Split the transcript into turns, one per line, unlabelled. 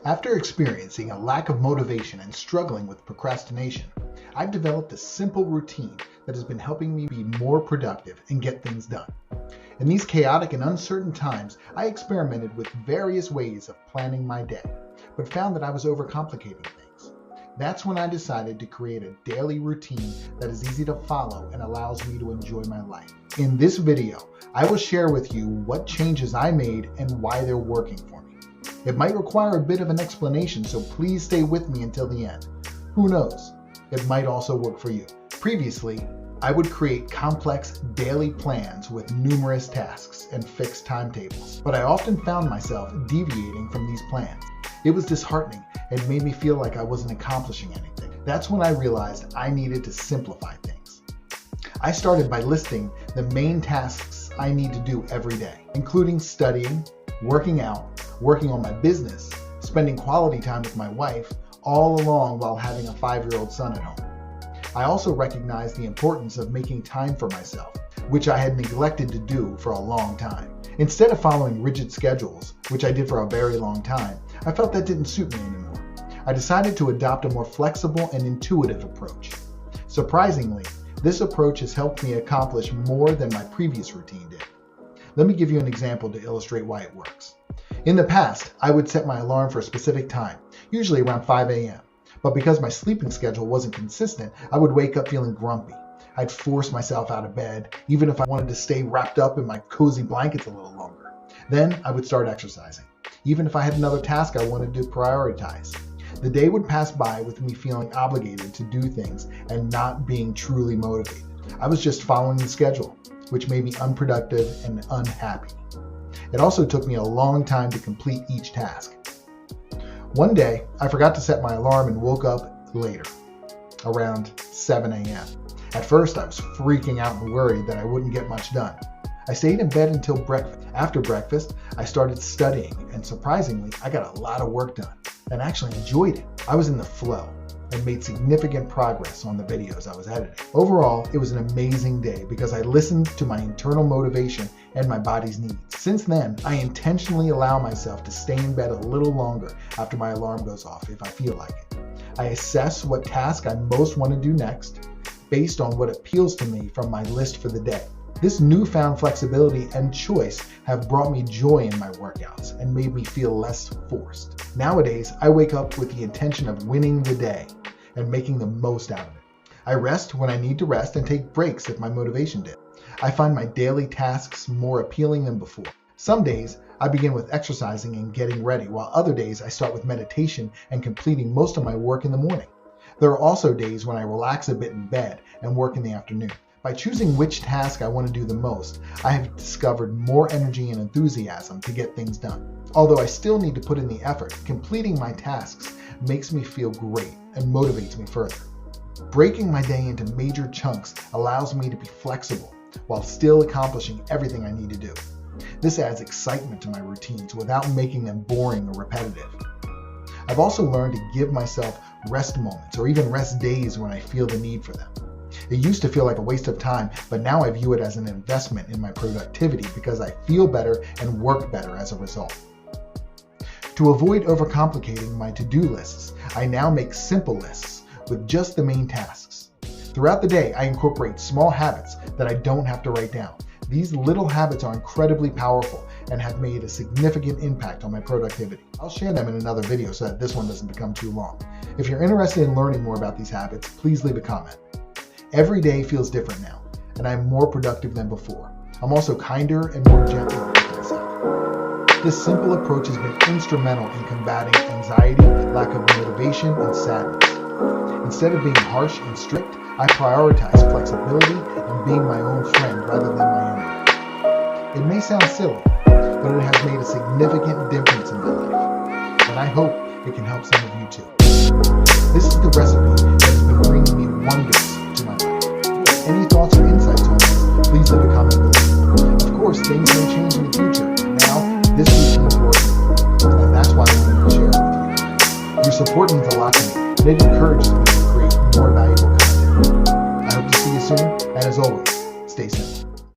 After experiencing a lack of motivation and struggling with procrastination, I've developed a simple routine that has been helping me be more productive and get things done. In these chaotic and uncertain times, I experimented with various ways of planning my day, but found that I was overcomplicating things. That's when I decided to create a daily routine that is easy to follow and allows me to enjoy my life. In this video, I will share with you what changes I made and why they're working for me. It might require a bit of an explanation, so please stay with me until the end. Who knows? It might also work for you. Previously, I would create complex daily plans with numerous tasks and fixed timetables, but I often found myself deviating from these plans. It was disheartening and made me feel like I wasn't accomplishing anything. That's when I realized I needed to simplify things. I started by listing the main tasks I need to do every day, including studying, working out, working on my business, spending quality time with my wife, all along while having a 5-year-old son at home. I also recognized the importance of making time for myself, which I had neglected to do for a long time. Instead of following rigid schedules, which I did for a very long time, I felt that didn't suit me anymore. I decided to adopt a more flexible and intuitive approach. Surprisingly, this approach has helped me accomplish more than my previous routine did. Let me give you an example to illustrate why it works. In the past, I would set my alarm for a specific time, usually around 5 a.m. But because my sleeping schedule wasn't consistent, I would wake up feeling grumpy. I'd force myself out of bed, even if I wanted to stay wrapped up in my cozy blankets a little longer. Then I would start exercising, even if I had another task I wanted to prioritize. The day would pass by with me feeling obligated to do things and not being truly motivated. I was just following the schedule, which made me unproductive and unhappy. It also took me a long time to complete each task. One day, I forgot to set my alarm and woke up later, around 7 a.m. At first, I was freaking out and worried that I wouldn't get much done. I stayed in bed until breakfast. After breakfast, I started studying, and surprisingly, I got a lot of work done and actually enjoyed it. I was in the flow and made significant progress on the videos I was editing. Overall, it was an amazing day because I listened to my internal motivation and my body's needs. Since then, I intentionally allow myself to stay in bed a little longer after my alarm goes off if I feel like it. I assess what task I most want to do next based on what appeals to me from my list for the day. This newfound flexibility and choice have brought me joy in my workouts and made me feel less forced. Nowadays, I wake up with the intention of winning the day and making the most out of it. I rest when I need to rest and take breaks if my motivation dips. I find my daily tasks more appealing than before. Some days, I begin with exercising and getting ready, while other days I start with meditation and completing most of my work in the morning. There are also days when I relax a bit in bed and work in the afternoon. By choosing which task I want to do the most, I have discovered more energy and enthusiasm to get things done. Although I still need to put in the effort, completing my tasks makes me feel great and motivates me further. Breaking my day into major chunks allows me to be flexible while still accomplishing everything I need to do. This adds excitement to my routines without making them boring or repetitive. I've also learned to give myself rest moments or even rest days when I feel the need for them. It used to feel like a waste of time, but now I view it as an investment in my productivity because I feel better and work better as a result. To avoid overcomplicating my to-do lists, I now make simple lists with just the main tasks. Throughout the day, I incorporate small habits that I don't have to write down. These little habits are incredibly powerful and have made a significant impact on my productivity. I'll share them in another video so that this one doesn't become too long. If you're interested in learning more about these habits, please leave a comment. Every day feels different now, and I'm more productive than before. I'm also kinder and more gentle with myself. This simple approach has been instrumental in combating anxiety, lack of motivation, and sadness. Instead of being harsh and strict, I prioritize flexibility and being my own friend rather than my enemy. It may sound silly, but it has made a significant difference in my life, and I hope it can help some of you too. This is the recipe that has been bringing me wonders to my life. Any thoughts or insights on this, please leave a comment below. Of course, things may change in the future, and now this routine works, and that's why I wanted to share it with you. Your support means a lot to me, and it encourages me to create more valuable content. I hope to see you soon, and as always, stay simple.